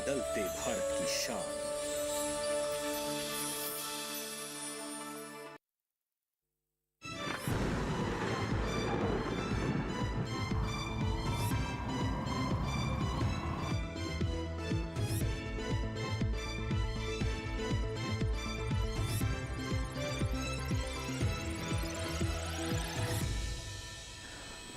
बदलते भारत की शान।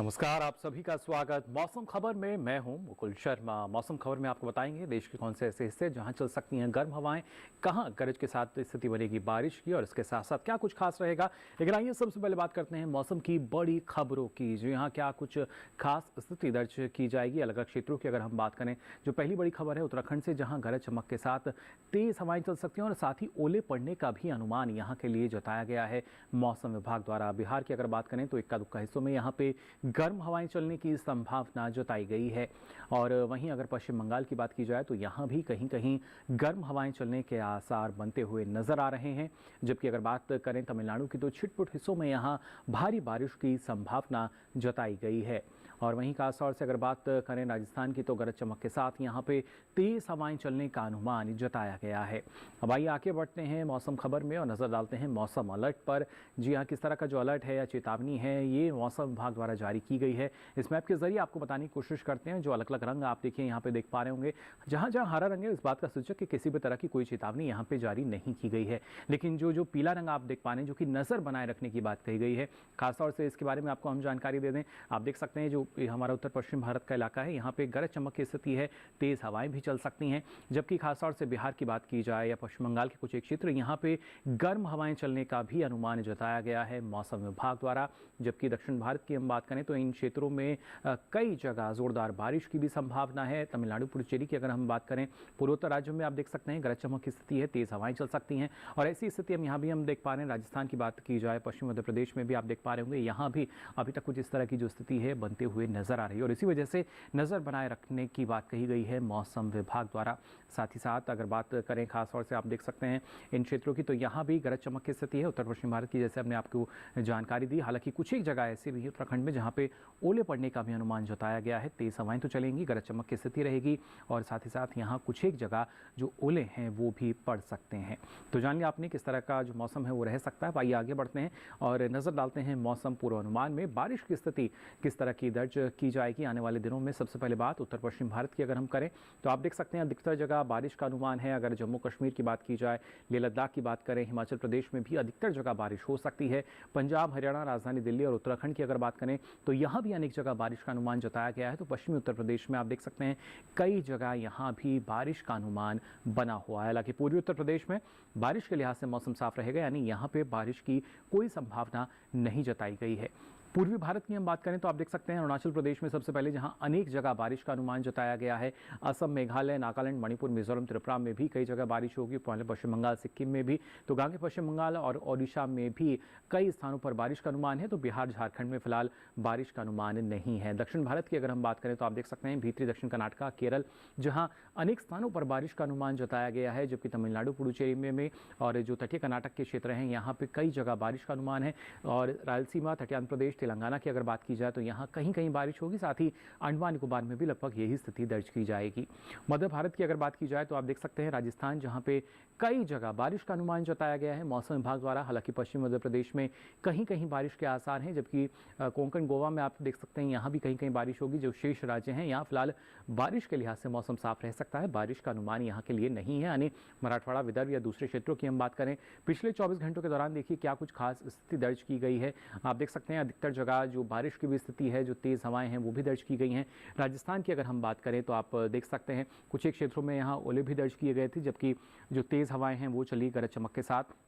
नमस्कार, आप सभी का स्वागत। मौसम खबर में मैं हूं मुकुल शर्मा। मौसम खबर में आपको बताएंगे देश के कौन से ऐसे हिस्से जहां चल सकती हैं गर्म हवाएं, कहां गरज के साथ स्थिति बनेगी बारिश की और इसके साथ साथ क्या कुछ खास रहेगा। लेकिन आइए सबसे पहले बात करते हैं मौसम की बड़ी खबरों की, जो यहाँ क्या कुछ खास स्थिति दर्ज की जाएगी अलग अलग क्षेत्रों की। अगर हम बात करें, जो पहली बड़ी खबर है उत्तराखंड से, जहाँ गरज चमक के साथ तेज हवाएं चल सकती हैं और साथ ही ओले पड़ने का भी अनुमान यहाँ के लिए जताया गया है मौसम विभाग द्वारा। बिहार की अगर बात करें तो इक्का दुक्का हिस्सों में यहाँ पे गर्म हवाएं चलने की संभावना जताई गई है। और वहीं अगर पश्चिम बंगाल की बात की जाए तो यहाँ भी कहीं कहीं गर्म हवाएं चलने के आसार बनते हुए नजर आ रहे हैं। जबकि अगर बात करें तमिलनाडु की तो छिटपुट हिस्सों में यहाँ भारी बारिश की संभावना जताई गई है। और वहीं खासतौर से अगर बात करें राजस्थान की तो गरज चमक के साथ यहाँ पे तेज हवाएं चलने का अनुमान जताया गया है। अब आइए आगे बढ़ते हैं मौसम खबर में और नजर डालते हैं मौसम अलर्ट पर। जी हाँ, किस तरह का जो अलर्ट है या चेतावनी है ये मौसम विभाग द्वारा जारी की गई है। इस मैप के जरिए आपको बताने की कोशिश करते हैं। जो अलग अलग रंग आप देखिए यहाँ पे देख पा रहे होंगे, जहां जहां हरा रंग है इस बात का सूचक कि किसी भी तरह की कोई चेतावनी यहाँ पे जारी नहीं की गई है। लेकिन जो पीला रंग आप देख पा रहे हैं, जो कि नजर बनाए रखने की बात कही गई है, खासतौर से इसके बारे में आपको हम जानकारी दे दें। आप देख सकते हैं जो हमारा उत्तर पश्चिम भारत का इलाका है, यहाँ पे गरज चमक की स्थिति है, तेज हवाएं भी चल सकती हैं। जबकि खासतौर से बिहार की बात की जाए या पश्चिम बंगाल के कुछ एक क्षेत्र, यहाँ पे गर्म हवाएं चलने का भी अनुमान जताया गया है मौसम विभाग द्वारा। जबकि दक्षिण भारत की हम बात करें तो इन क्षेत्रों में कई जगह जोरदार बारिश की भी संभावना है। तमिलनाडु पुडुचेरी की अगर हम बात करें, पूर्वोत्तर राज्यों में आप देख सकते हैं गरज चमक की स्थिति है, तेज हवाएं चल सकती हैं। और ऐसी स्थिति हम यहाँ भी हम देख पा रहे हैं। राजस्थान की बात की जाए, पश्चिम मध्य प्रदेश में भी आप देख पा रहे होंगे, यहाँ भी अभी तक कुछ इस तरह की जो स्थिति है बनते हुए नजर आ रही है। और इसी वजह से नजर बनाए रखने की बात कही गई है मौसम विभाग द्वारा। साथ ही साथ अगर बात करें खासतौर से आप देख सकते हैं इन क्षेत्रों की, तो यहाँ भी गरज चमक की स्थिति है उत्तर पश्चिम भारत की, जैसे हमने आपको जानकारी दी। हालांकि कुछ एक जगह ऐसे भी है उत्तराखंड में जहाँ पे ओले पड़ने का भी अनुमान जताया गया है। तेज हवाएं तो चलेंगी, गरज चमक की स्थिति रहेगी और साथ ही साथ यहाँ कुछ एक जगह जो ओले हैं वो भी पड़ सकते हैं। तो जान लिया आपने किस तरह का जो मौसम है वो रह सकता है। आइए आगे बढ़ते हैं और नजर डालते हैं मौसम पूर्वानुमान में बारिश की स्थिति किस तरह की दर्ज की जाएगी आने वाले दिनों में। सबसे पहले बात उत्तर पश्चिम भारत की अगर हम करें तो आप देख सकते हैं अधिकतर जगह बारिश का अनुमान है। अगर जम्मू कश्मीर की बात की जाए, लेह लद्दाख की बात करें, हिमाचल प्रदेश में भी अधिकतर जगह बारिश हो सकती है। पंजाब, हरियाणा, राजधानी दिल्ली और उत्तराखंड की अगर बात करें तो यहाँ भी अनेक जगह बारिश का अनुमान जताया गया है। तो पश्चिमी उत्तर प्रदेश में आप देख सकते हैं कई जगह यहाँ भी बारिश का अनुमान बना हुआ है। हालांकि पूर्वी उत्तर प्रदेश में बारिश के लिहाज से मौसम साफ रहेगा, यानी यहाँ पे बारिश की कोई संभावना नहीं जताई गई है। पूर्वी भारत की हम बात करें तो आप देख सकते हैं अरुणाचल प्रदेश में सबसे पहले जहां अनेक जगह बारिश का अनुमान जताया गया है। असम, मेघालय, नागालैंड, मणिपुर, मिजोरम, त्रिपुरा में भी कई जगह बारिश होगी। पहले पश्चिम बंगाल, सिक्किम में भी, तो आगे पश्चिम बंगाल और ओडिशा में भी कई स्थानों पर बारिश का अनुमान है। तो बिहार, झारखंड में फिलहाल बारिश का अनुमान नहीं है। दक्षिण भारत की अगर हम बात करें तो आप देख सकते हैं भीतरी दक्षिण कर्नाटक, केरल, जहाँ अनेक स्थानों पर बारिश का अनुमान जताया गया है। जबकि तमिलनाडु, पुडुचेरी में और जो तटीय कर्नाटक के क्षेत्र हैं यहाँ पे कई जगह बारिश का अनुमान है। और रायलसीमा, तटीय आंध्र प्रदेश, तेलंगाना की अगर बात की जाए तो यहाँ कहीं कहीं बारिश होगी। साथ ही अंडमान निकोबार में भी लगभग यही स्थिति दर्ज की जाएगी। मध्य भारत की अगर बात की जाए तो आप देख सकते हैं राजस्थान, जहाँ पे कई जगह बारिश का अनुमान जताया गया है मौसम विभाग द्वारा। हालांकि पश्चिम मध्य प्रदेश में कहीं कहीं बारिश के आसार हैं। जबकि कोंकण, गोवा में आप देख सकते हैं यहाँ भी कहीं कहीं बारिश होगी। जो शेष राज्य हैं यहाँ फिलहाल बारिश के लिहाज से मौसम साफ रह सकता है। बारिश का अनुमान यहाँ के लिए नहीं है। यानी मराठवाड़ा, विदर्भ या दूसरे क्षेत्रों की हम बात करें, पिछले 24 घंटों के दौरान देखिए क्या कुछ खास स्थिति दर्ज की गई है। आप देख सकते हैं अधिकतर जगह जो बारिश की भी स्थिति है, जो तेज़ हवाएं हैं वो भी दर्ज की गई हैं। राजस्थान की अगर हम बात करें तो आप देख सकते हैं कुछ एक क्षेत्रों में यहाँ ओले भी दर्ज किए गए थे। जबकि जो तेज़ हवाएं हैं वो चली गरज चमक के साथ।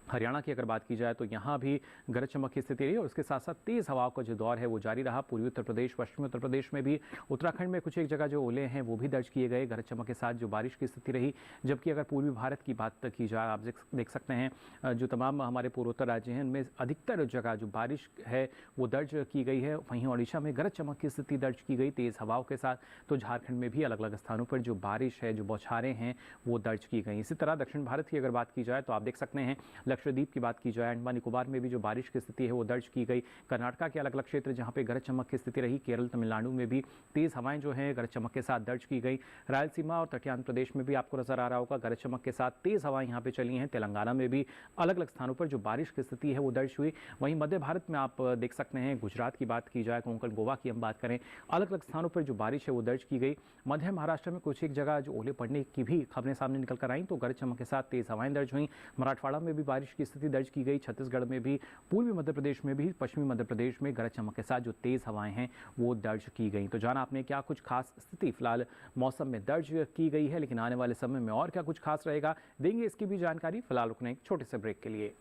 हरियाणा की अगर बात की जाए तो यहाँ भी गरज चमक की स्थिति रही और उसके साथ साथ तेज़ हवाओं का जो दौर है वो जारी रहा। पूर्वी उत्तर प्रदेश, पश्चिमी उत्तर प्रदेश में भी, उत्तराखंड में कुछ एक जगह जो ओले हैं वो भी दर्ज किए गए। गरज चमक के साथ जो बारिश की स्थिति रही। जबकि अगर पूर्वी भारत की बात की जाए, आप देख सकते हैं जो तमाम हमारे पूर्वोत्तर राज्य हैं उनमें अधिकतर जगह जो बारिश है वो दर्ज की गई है। वहीं ओडिशा में गरज चमक की स्थिति दर्ज की गई तेज़ हवाओं के साथ। तो झारखंड में भी अलग अलग स्थानों पर जो बारिश है, जो बौछारें हैं वो दर्ज की गई। इसी तरह दक्षिण भारत की अगर बात की जाए तो आप देख सकते हैं लक्षद्वीप की बात की जाए, अंडमान निकोबार में भी जो बारिश की स्थिति है वो दर्ज की गई। कर्नाटका के अलग अलग क्षेत्र जहाँ पे गरज चमक की स्थिति रही, केरल तमिलनाडु में भी तेज़ हवाएं जो हैं गरज चमक के साथ दर्ज की गई। रायलसीमा और तटीय आंध्र प्रदेश में भी आपको नजर आ रहा होगा गरज चमक के साथ तेज़ हवाएं यहाँ पे चली हैं। तेलंगाना में भी अलग अलग स्थानों पर जो बारिश की स्थिति है वो दर्ज हुई। वहीं मध्य भारत में आप देख सकते हैं, गुजरात की बात की जाए, कोंकण गोवा की हम बात करें, अलग अलग स्थानों पर जो बारिश है वो दर्ज की गई। मध्य महाराष्ट्र में कुछ एक जगह जो ओले पड़ने की भी खबरें सामने निकल कर आई, तो गरज चमक के साथ तेज़ हवाएं दर्ज हुई। मराठवाड़ा में भी बारिश की स्थिति दर्ज की गई। छत्तीसगढ़ में भी, पूर्वी मध्य प्रदेश में भी, पश्चिमी मध्य प्रदेश में गरज चमक के साथ जो तेज़ हवाएं हैं वो दर्ज की गई। तो जाना आपने क्या कुछ खास स्थिति फिलहाल मौसम में दर्ज की गई है, लेकिन आने वाले समय में और क्या कुछ खास रहेगा, देंगे इसकी भी जानकारी। फिलहाल रुकने एक छोटे से ब्रेक के लिए।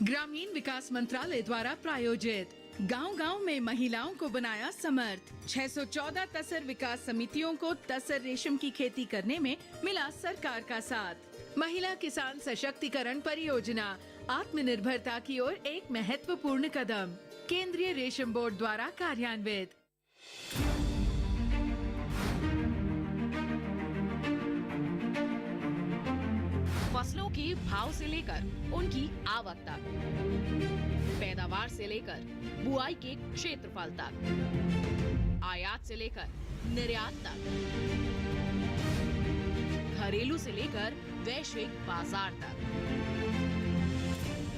ग्रामीण विकास मंत्रालय द्वारा प्रायोजित गांव-गांव में महिलाओं को बनाया समर्थ। 614 तसर विकास समितियों को तसर रेशम की खेती करने में मिला सरकार का साथ। महिला किसान सशक्तिकरण परियोजना आत्मनिर्भरता की ओर एक महत्वपूर्ण कदम। केंद्रीय रेशम बोर्ड द्वारा कार्यान्वित। फसलों के भाव से लेकर उनकी आवक तक, पैदावार से लेकर बुआई के क्षेत्रफल तक, आयात से लेकर निर्यात तक, घरेलू से लेकर वैश्विक बाजार तक,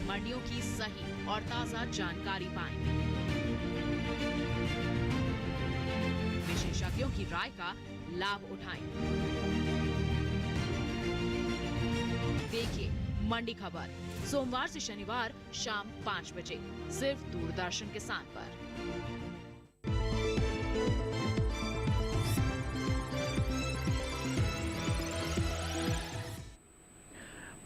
मंडियों की सही और ताजा जानकारी पाएं। विशेषज्ञों की राय का लाभ उठाएं। देखिए मंडी खबर सोमवार से शनिवार शाम 5 बजे सिर्फ दूरदर्शन किसान पर।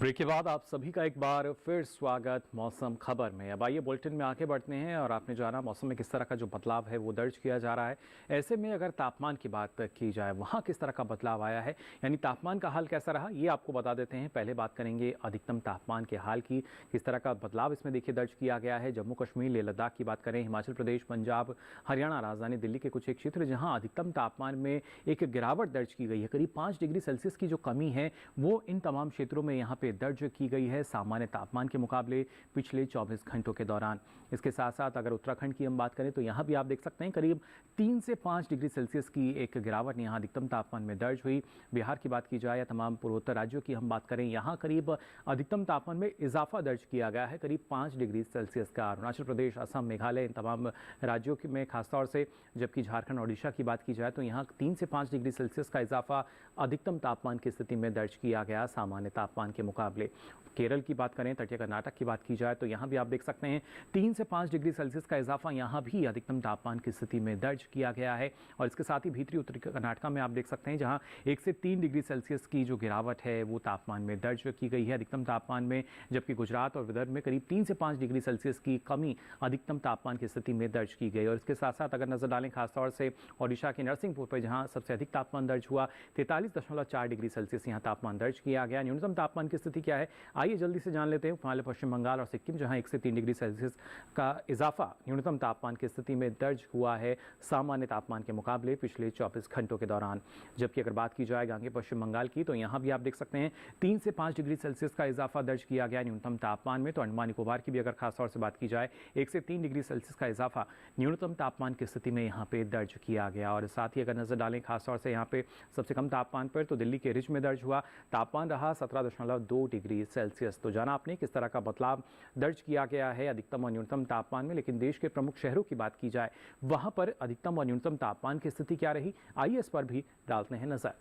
ब्रेक के बाद आप सभी का एक बार फिर स्वागत मौसम खबर में। अब आइए बुलेटिन में आगे बढ़ते हैं और आपने जाना मौसम में किस तरह का जो बदलाव है वो दर्ज किया जा रहा है। ऐसे में अगर तापमान की बात की जाए, वहाँ किस तरह का बदलाव आया है, यानी तापमान का हाल कैसा रहा, ये आपको बता देते हैं। पहले बात करेंगे अधिकतम तापमान के हाल की, किस तरह का बदलाव इसमें देखिए दर्ज किया गया है। जम्मू कश्मीर, लेह लद्दाख की बात करें, हिमाचल प्रदेश, पंजाब, हरियाणा, राजधानी दिल्ली के कुछ एक क्षेत्र जहाँ अधिकतम तापमान में एक गिरावट दर्ज की गई है। करीब 5 डिग्री सेल्सियस की जो कमी है वो इन तमाम क्षेत्रों में यहाँ पे दर्ज की गई है सामान्य तापमान के मुकाबले पिछले 24 घंटों के दौरान। इसके साथ साथ अगर उत्तराखंड की हम बात करें तो यहाँ भी आप देख सकते हैं करीब 3 से 5 डिग्री सेल्सियस की एक गिरावट यहाँ अधिकतम तापमान में दर्ज हुई। बिहार की बात की जाए या तमाम पूर्वोत्तर राज्यों की हम बात करें, यहाँ करीब अधिकतम तापमान में इजाफा दर्ज किया गया है करीब 5 डिग्री सेल्सियस का। अरुणाचल प्रदेश, असम, मेघालय, इन तमाम राज्यों में खासतौर से, जबकि झारखंड, ओडिशा की बात की जाए तो यहाँ 3 से 5 डिग्री सेल्सियस का इजाफा अधिकतम तापमान की स्थिति में दर्ज किया गया सामान्य तापमान के मुकाबले। केरल की बात करें, तटीय कर्नाटक की बात की जाए तो यहाँ भी आप देख सकते हैं 3 से 5 डिग्री सेल्सियस का इजाफा यहाँ भी अधिकतम तापमान की स्थिति में दर्ज किया गया है। और इसके साथ ही भीतरी उत्तरी कर्नाटक में आप देख सकते हैं जहाँ 1 से 3 डिग्री सेल्सियस की जो गिरावट है वो तापमान में दर्ज की गई है अधिकतम तापमान में, जबकि गुजरात और विदर्भ में करीब 3 से 5 डिग्री सेल्सियस की कमी अधिकतम तापमान की स्थिति में दर्ज की गई। और इसके साथ साथ अगर नजर डालें खासतौर से ओडिशा के नरसिंहपुर पर, जहाँ सबसे अधिक तापमान दर्ज हुआ, 43.4 डिग्री सेल्सियस यहाँ तापमान दर्ज किया गया। न्यूनतम तापमान की स्थिति क्या है आइए जल्दी से जान लेते हैं। हिमालय, पश्चिम बंगाल और सिक्किम जहां 1 से 3 डिग्री सेल्सियस का इजाफा न्यूनतम तापमान की स्थिति में दर्ज हुआ है सामान्य तापमान के मुकाबले पिछले 24 घंटों के दौरान। जबकि अगर बात की जाए गांगे पश्चिम बंगाल की तो यहां भी आप देख सकते हैं 3 से 5 डिग्री सेल्सियस का इजाफा दर्ज किया गया न्यूनतम तापमान में। तो अंडमान निकोबार की भी अगर खासतौर से बात की जाए 1 से 3 डिग्री सेल्सियस का इजाफा न्यूनतम तापमान की स्थिति में यहाँ पे दर्ज किया गया। और साथ ही अगर नजर डालें खासतौर से यहाँ पे सबसे कम तापमान पर तो दिल्ली के रिज में दर्ज हुआ, तापमान रहा 17.2 डिग्री सेल्सियस। तो जाना आपने किस तरह का बदलाव दर्ज किया गया है अधिकतम और न्यूनतम तापमान में। लेकिन देश के प्रमुख शहरों की बात की जाए वहां पर अधिकतम और न्यूनतम तापमान की स्थिति क्या रही, आइए इस पर भी डालते हैं नजर।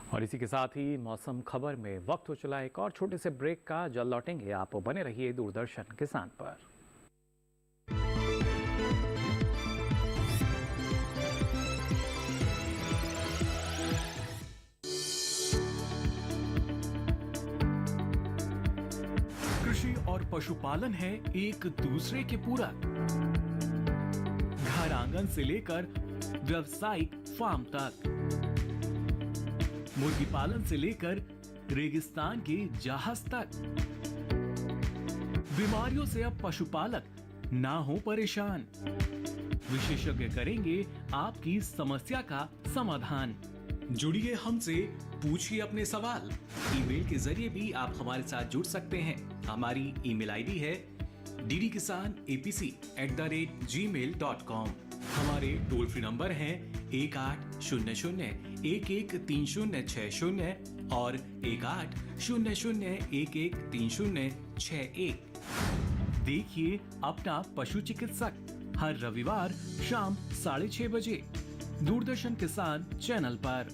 और इसी के साथ ही मौसम खबर में वक्त हो चला एक और छोटे से ब्रेक का। जल्द लौटेंगे, आप बने रहिए दूरदर्शन किसान पर। कृषि और पशुपालन है एक दूसरे के पूरक। घर आंगन से लेकर व्यावसायिक फार्म तक, मुर्गी पालन से लेकर रेगिस्तान के जहाज तक। बीमारियों से अब पशुपालक ना हो परेशान। विशेषज्ञ करेंगे आपकी समस्या का समाधान। जुड़िए हमसे, पूछिए अपने सवाल। ईमेल के जरिए भी आप हमारे साथ जुड़ सकते हैं। हमारी ईमेल आईडी है ddkisanapc@gmail.com। हमारे टोल फ्री नंबर हैं 1800-113060 और 1800-113061। देखिए अपना पशु चिकित्सक हर रविवार शाम 6:30 बजे दूरदर्शन किसान चैनल पर।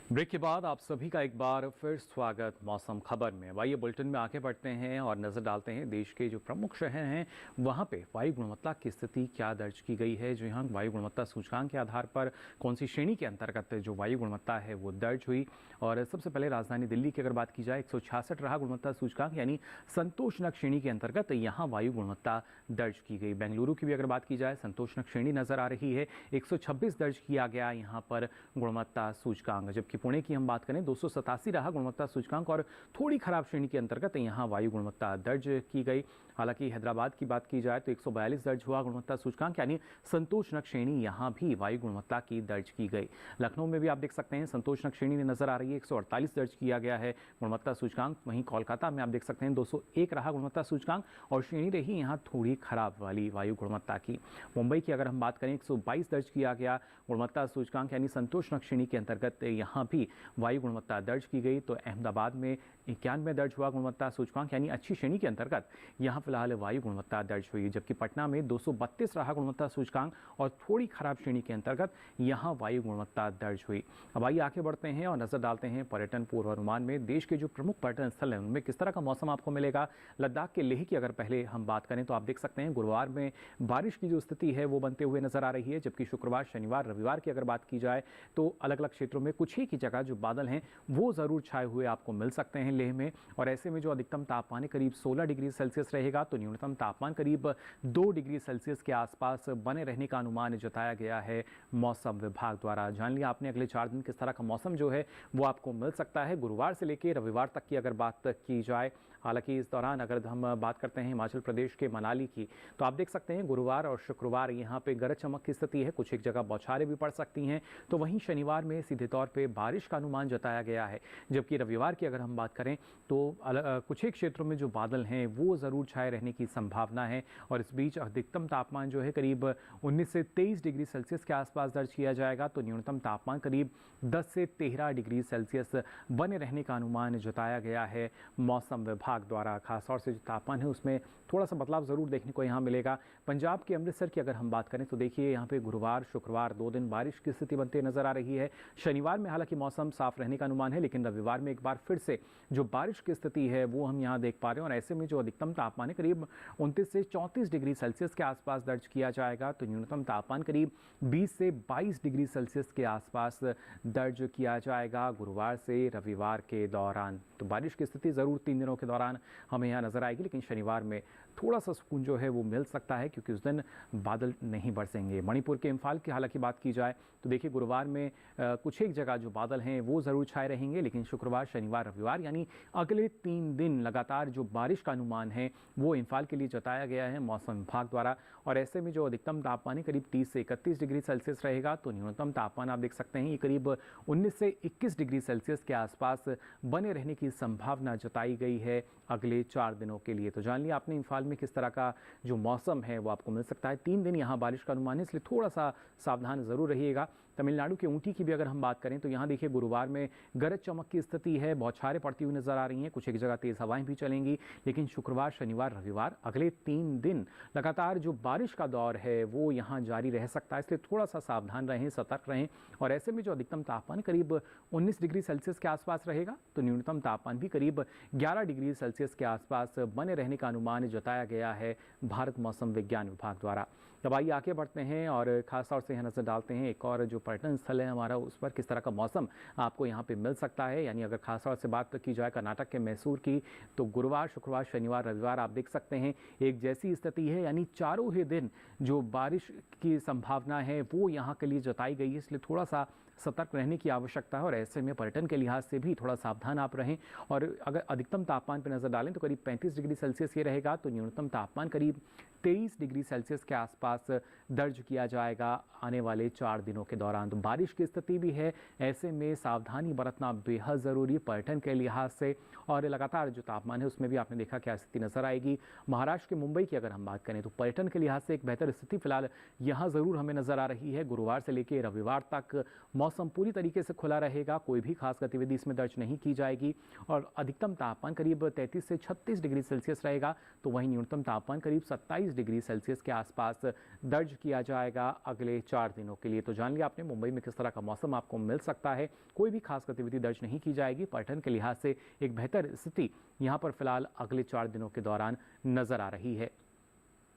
ब्रेक के बाद आप सभी का एक बार फिर स्वागत मौसम खबर में। आइए बुलेटिन में आगे बढ़ते हैं और नजर डालते हैं देश के जो प्रमुख शहर हैं वहां पे वायु गुणवत्ता की स्थिति क्या दर्ज की गई है। जो यहाँ वायु गुणवत्ता सूचकांक के आधार पर कौन सी श्रेणी के अंतर्गत जो वायु गुणवत्ता है वो दर्ज हुई। और सबसे पहले राजधानी दिल्ली की अगर बात की जाए 166 रहा गुणवत्ता सूचकांक, यानी संतोषजनक श्रेणी के अंतर्गत यहाँ वायु गुणवत्ता दर्ज की गई। बेंगलुरु की भी अगर बात की जाए संतोषजनक श्रेणी नजर आ रही है, 126 दर्ज किया गया यहाँ पर गुणवत्ता सूचकांक। जबकि पुणे की हम बात करें 287 रहा गुणवत्ता सूचकांक और थोड़ी खराब श्रेणी के अंतर्गत यहाँ वायु गुणवत्ता दर्ज की गई। हालांकि हैदराबाद की बात की जाए तो 142 दर्ज हुआ गुणवत्ता सूचकांक, यानी संतोषजनक श्रेणी यहाँ भी वायु गुणवत्ता की दर्ज की गई। लखनऊ में भी आप देख सकते हैं संतोषजनक श्रेणी नजर आ रही है, 148 दर्ज किया गया है गुणवत्ता सूचकांक। वहीं कोलकाता में आप देख सकते हैं 201 रहा गुणवत्ता सूचकांक और श्रेणी रही यहाँ थोड़ी खराब वाली वायु गुणवत्ता की। मुंबई की अगर हम बात करें 122 दर्ज किया गया गुणवत्ता सूचकांक, यानी संतोषजनक श्रेणी के अंतर्गत यहाँ भी वायु गुणवत्ता दर्ज की गई। तो अहमदाबाद में 91 दर्ज हुआ गुणवत्ता सूचकांक, यानी अच्छी श्रेणी के अंतर्गत यहाँ फिलहाल वायु गुणवत्ता दर्ज हुई। जबकि पटना में 232 रहा गुणवत्ता सूचकांक और थोड़ी खराब श्रेणी के अंतर्गत यहाँ वायु गुणवत्ता दर्ज हुई। अब आइए आगे बढ़ते हैं और नजर डालते हैं पर्यटन पूर्वानुमान में। देश के जो प्रमुख पर्यटन स्थल हैं उनमें किस तरह का मौसम आपको मिलेगा। लद्दाख के लेह की अगर पहले हम बात करें तो आप देख सकते हैं गुरुवार में बारिश की जो स्थिति है वो बनते हुए नजर आ रही है। जबकि शुक्रवार, शनिवार, रविवार की अगर बात की जाए तो अलग अलग क्षेत्रों में कुछ ही की जगह जो बादल हैं वो जरूर छाए हुए आपको मिल सकते हैं लेह में। और ऐसे में जो अधिकतम तापमान करीब 16 डिग्री सेल्सियस रहेगा तो न्यूनतम तापमान करीब 2 डिग्री सेल्सियस के आसपास बने रहने का अनुमान जताया गया है मौसम विभाग द्वारा। जान लिया आपने अगले 4 दिन किस तरह का मौसम जो है वो आपको मिल सकता है गुरुवार से लेकर रविवार तक की अगर बात की जाए। हालांकि इस दौरान अगर हम बात करते हैं हिमाचल प्रदेश के मनाली की तो आप देख सकते हैं गुरुवार और शुक्रवार यहाँ पे गरज चमक की स्थिति है, कुछ एक जगह बौछारें भी पड़ सकती हैं। तो वहीं शनिवार में सीधे तौर पे बारिश का अनुमान जताया गया है। जबकि रविवार की अगर हम बात करें तो कुछ एक क्षेत्रों में जो बादल हैं वो ज़रूर छाए रहने की संभावना है। और इस बीच अधिकतम तापमान जो है करीब 19 से 23 डिग्री सेल्सियस के आसपास दर्ज किया जाएगा तो न्यूनतम तापमान करीब 10 से 13 डिग्री सेल्सियस बने रहने का अनुमान जताया गया है मौसम विभाग द्वारा। खासतौर से जो तापमान है उसमें थोड़ा सा बदलाव ज़रूर देखने को यहाँ मिलेगा। पंजाब के अमृतसर की अगर हम बात करें तो देखिए यहाँ पे गुरुवार, शुक्रवार 2 दिन बारिश की स्थिति बनते नजर आ रही है। शनिवार में हालांकि मौसम साफ रहने का अनुमान है, लेकिन रविवार में एक बार फिर से जो बारिश की स्थिति है वो हम यहाँ देख पा रहे हैं। और ऐसे में जो अधिकतम तापमान है करीब 29 से 34 डिग्री सेल्सियस के आसपास दर्ज किया जाएगा तो न्यूनतम तापमान करीब 20 से 22 डिग्री सेल्सियस के आसपास दर्ज किया जाएगा गुरुवार से रविवार के दौरान। तो बारिश की स्थिति ज़रूर 3 दिनों के दौरान हमें यहाँ नजर आएगी, लेकिन शनिवार में थोड़ा सा सुकून जो है वो मिल सकता है क्योंकि उस दिन बादल नहीं बरसेंगे। मणिपुर के इम्फाल की हालांकि बात की जाए तो देखिए गुरुवार में कुछ एक जगह जो बादल हैं वो ज़रूर छाए रहेंगे, लेकिन शुक्रवार, शनिवार, रविवार यानी अगले 3 दिन लगातार जो बारिश का अनुमान है वो इम्फाल के लिए जताया गया है मौसम विभाग द्वारा। और ऐसे में जो अधिकतम तापमान है करीब 30 से 31 डिग्री सेल्सियस रहेगा तो न्यूनतम तापमान आप देख सकते हैं ये करीब 19 से 21 डिग्री सेल्सियस के आसपास बने रहने की संभावना जताई गई है अगले 4 दिनों के लिए। तो जान लिया आपने इम्फाल में किस तरह का जो मौसम है वो आपको मिल सकता है। 3 दिन यहाँ बारिश का अनुमान है, इसलिए थोड़ा सा सावधान ज़रूर रहिएगा। तमिलनाडु के ऊटी की भी अगर हम बात करें तो यहाँ देखिए गुरुवार में गरज चमक की स्थिति है, बौछारें पड़ती हुई नजर आ रही हैं, कुछ एक जगह तेज हवाएं भी चलेंगी। लेकिन शुक्रवार, शनिवार, रविवार अगले 3 दिन लगातार जो बारिश का दौर है वो यहाँ जारी रह सकता है, इसलिए थोड़ा सा सावधान रहें, सतर्क रहें। और ऐसे में जो अधिकतम तापमान करीब 19 डिग्री सेल्सियस के आसपास रहेगा तो न्यूनतम तापमान भी करीब 11 डिग्री सेल्सियस के आसपास बने रहने का अनुमान जताया गया है भारत मौसम विज्ञान विभाग द्वारा। अब आइए आगे बढ़ते हैं और खासतौर से यहाँ नजर डालते हैं एक और जो पर्यटन स्थल है हमारा, उस पर किस तरह का मौसम आपको यहाँ पे मिल सकता है। यानी अगर खासतौर से बात की जाए कर्नाटक के मैसूर की, तो गुरुवार, शुक्रवार, शनिवार, रविवार आप देख सकते हैं एक जैसी स्थिति है, यानी चारों ही दिन जो बारिश की संभावना है वो यहाँ के लिए जताई गई है, इसलिए थोड़ा सा सतर्क रहने की आवश्यकता है। और ऐसे में पर्यटन के लिहाज से भी थोड़ा सावधान आप रहें। और अगर अधिकतम तापमान पर नजर डालें तो करीब 35 डिग्री सेल्सियस ये रहेगा, तो न्यूनतम तापमान करीब 23 डिग्री सेल्सियस के आसपास दर्ज किया जाएगा आने वाले 4 दिनों के दौरान। तो बारिश की स्थिति भी है, ऐसे में सावधानी बरतना बेहद ज़रूरी पर्यटन के लिहाज से। और लगातार जो तापमान है उसमें भी आपने देखा क्या स्थिति नजर आएगी। महाराष्ट्र के मुंबई की अगर हम बात करें तो पर्यटन के लिहाज से एक बेहतर स्थिति फिलहाल यहाँ ज़रूर हमें नजर आ रही है। गुरुवार से लेकर रविवार तक मौसम पूरी तरीके से खुला रहेगा, कोई भी खास गतिविधि इसमें दर्ज नहीं की जाएगी। और अधिकतम तापमान करीब 33 से 36 डिग्री सेल्सियस रहेगा, तो वहीं न्यूनतम तापमान करीब 27 डिग्री सेल्सियस के आसपास दर्ज किया जाएगा अगले 4 दिनों के लिए। तो जान लिया आपने मुंबई में किस तरह का मौसम आपको मिल सकता है। कोई भी खास गतिविधि दर्ज नहीं की जाएगी। पर्यटन के लिहाज से एक बेहतर स्थिति यहाँ पर फिलहाल अगले 4 दिनों के दौरान नजर आ रही है।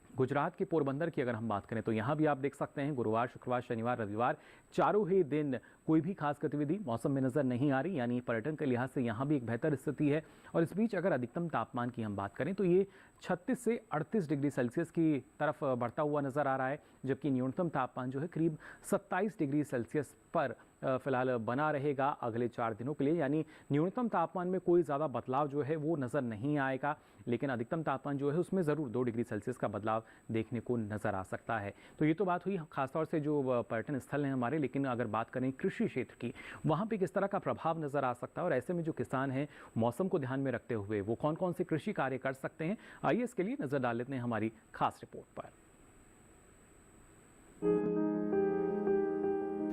गुजरात के पोरबंदर की अगर हम बात करें तो यहाँ भी आप देख सकते हैं गुरुवार, शुक्रवार, शनिवार, रविवार चारों ही दिन कोई भी खास गतिविधि मौसम में नजर नहीं आ रही, यानी पर्यटन के लिहाज से यहाँ भी एक बेहतर स्थिति है। और इस बीच अगर अधिकतम तापमान की हम बात करें तो ये 36 से 38 डिग्री सेल्सियस की तरफ बढ़ता हुआ नजर आ रहा है, जबकि न्यूनतम तापमान जो है करीब 27 डिग्री सेल्सियस पर फिलहाल बना रहेगा अगले 4 दिनों के लिए। यानी न्यूनतम तापमान में कोई ज़्यादा बदलाव जो है वो नज़र नहीं आएगा, लेकिन अधिकतम तापमान जो है उसमें ज़रूर 2 डिग्री सेल्सियस का बदलाव देखने को नज़र आ सकता है। तो ये तो बात हुई खासतौर से जो पर्यटन स्थल हैं हमारे, लेकिन अगर बात करें कृषि क्षेत्र की, वहाँ पे किस तरह का प्रभाव नज़र आ सकता है और ऐसे में जो किसान हैं मौसम को ध्यान में रखते हुए वो कौन कौन से कृषि कार्य कर सकते हैं, आइए इसके लिए नज़र डाल लेते हैं हमारी खास रिपोर्ट पर।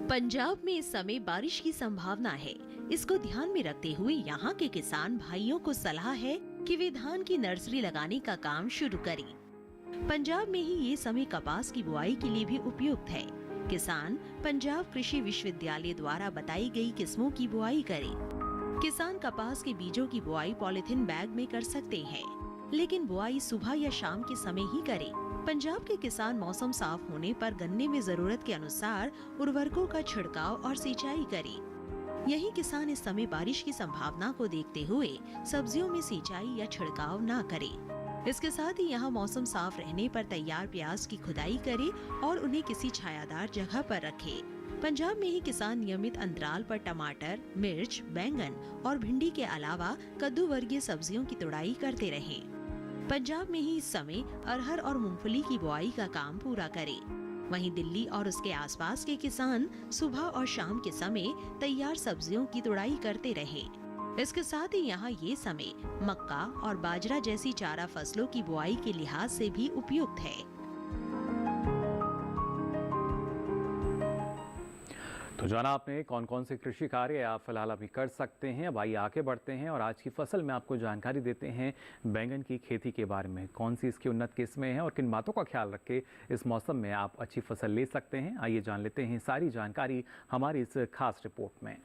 पंजाब में इस समय बारिश की संभावना है। इसको ध्यान में रखते हुए यहाँ के किसान भाइयों को सलाह है कि वे धान की नर्सरी लगाने का काम शुरू करें। पंजाब में ही ये समय कपास की बुआई के लिए भी उपयुक्त है। किसान पंजाब कृषि विश्वविद्यालय द्वारा बताई गई किस्मों की बुआई करें। किसान कपास के बीजों की बुआई पॉलिथीन बैग में कर सकते हैं, लेकिन बुआई सुबह या शाम के समय ही करें। पंजाब के किसान मौसम साफ होने पर गन्ने में जरूरत के अनुसार उर्वरकों का छिड़काव और सिंचाई करें। यही किसान इस समय बारिश की संभावना को देखते हुए सब्जियों में सिंचाई या छिड़काव ना करें। इसके साथ ही यहाँ मौसम साफ रहने पर तैयार प्याज की खुदाई करें और उन्हें किसी छायादार जगह पर रखें। पंजाब में ही किसान नियमित अंतराल पर टमाटर, मिर्च, बैंगन और भिंडी के अलावा कद्दू वर्गीय सब्जियों की तुड़ाई करते रहें। पंजाब में ही इस समय अरहर और मूंगफली की बुआई का काम पूरा करें। वहीं दिल्ली और उसके आसपास के किसान सुबह और शाम के समय तैयार सब्जियों की तुड़ाई करते रहें। इसके साथ ही यहाँ ये समय मक्का और बाजरा जैसी चारा फसलों की बुआई के लिहाज से भी उपयुक्त है। तो जाना आपने कौन कौन से कृषि कार्य आप फिलहाल अभी कर सकते हैं। अब आइए आगे बढ़ते हैं और आज की फसल में आपको जानकारी देते हैं बैंगन की खेती के बारे में। कौन सी इसकी उन्नत किस्में हैं और किन बातों का ख्याल रख के इस मौसम में आप अच्छी फसल ले सकते हैं। आइए जान लेते हैं सारी जानकारी हमारी इस खास रिपोर्ट में।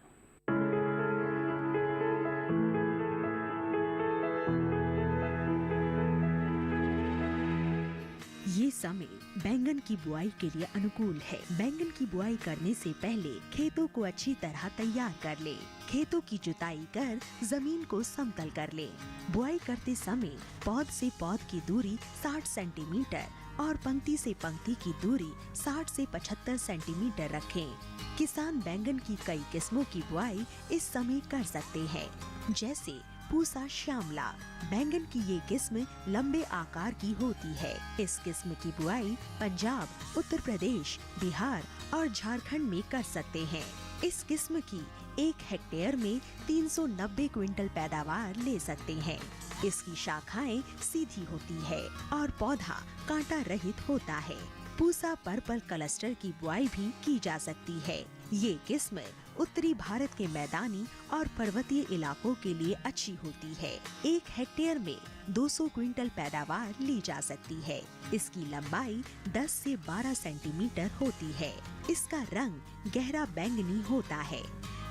ये समय बैंगन की बुआई के लिए अनुकूल है। बैंगन की बुआई करने से पहले खेतों को अच्छी तरह तैयार कर ले। खेतों की जुताई कर जमीन को समतल कर ले। बुआई करते समय पौध से पौध की दूरी 60 सेंटीमीटर और पंक्ति से पंक्ति की दूरी 60 से 75 सेंटीमीटर रखें। किसान बैंगन की कई किस्मों की बुआई इस समय कर सकते हैं, जैसे पूसा श्यामला। बैंगन की ये किस्म लंबे आकार की होती है। इस किस्म की बुआई पंजाब, उत्तर प्रदेश, बिहार और झारखंड में कर सकते हैं। इस किस्म की 1 हेक्टेयर में 390 क्विंटल पैदावार ले सकते हैं। इसकी शाखाएं सीधी होती है और पौधा कांटा रहित होता है। पूसा पर्पल क्लस्टर की बुआई भी की जा सकती है। ये किस्म उत्तरी भारत के मैदानी और पर्वतीय इलाकों के लिए अच्छी होती है। 1 हेक्टेयर में 200 क्विंटल पैदावार ली जा सकती है। इसकी लंबाई 10 से 12 सेंटीमीटर होती है। इसका रंग गहरा बैंगनी होता है।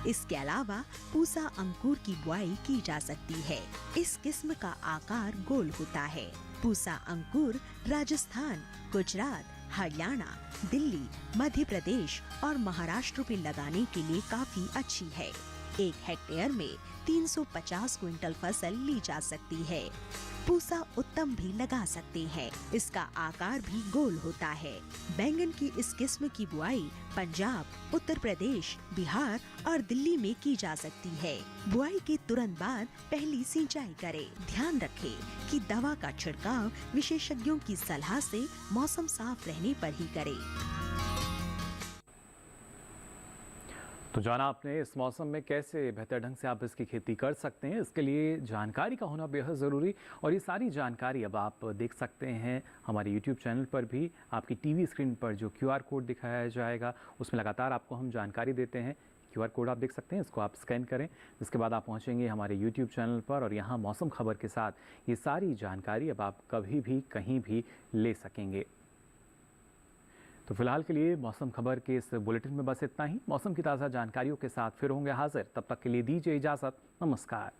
इसके अलावा पूसा अंकुर की बुआई की जा सकती है। इस किस्म का आकार गोल होता है। पूसा अंकुर राजस्थान, गुजरात, हरियाणा, दिल्ली, मध्य प्रदेश और महाराष्ट्र में लगाने के लिए काफी अच्छी है। 1 हेक्टेयर में 350 क्विंटल फसल ली जा सकती है। पूसा उत्तम भी लगा सकते हैं। इसका आकार भी गोल होता है। बैंगन की इस किस्म की बुआई पंजाब, उत्तर प्रदेश, बिहार और दिल्ली में की जा सकती है। बुआई के तुरंत बाद पहली सिंचाई करें। ध्यान रखें कि दवा का छिड़काव विशेषज्ञों की सलाह से मौसम साफ रहने पर ही करें। तो जाना आपने इस मौसम में कैसे बेहतर ढंग से आप इसकी खेती कर सकते हैं, इसके लिए जानकारी का होना बेहद ज़रूरी। और ये सारी जानकारी अब आप देख सकते हैं हमारे YouTube चैनल पर भी। आपकी टीवी स्क्रीन पर जो QR कोड दिखाया जाएगा उसमें लगातार आपको हम जानकारी देते हैं। QR कोड आप देख सकते हैं, इसको आप स्कैन करें। इसके बाद आप पहुंचेंगे हमारे YouTube चैनल पर और यहाँ मौसम खबर के साथ ये सारी जानकारी अब आप कभी भी कहीं भी ले सकेंगे। तो फिलहाल के लिए मौसम खबर के इस बुलेटिन में बस इतना ही। मौसम की ताज़ा जानकारियों के साथ फिर होंगे हाजिर। तब तक के लिए दीजिए इजाज़त। नमस्कार।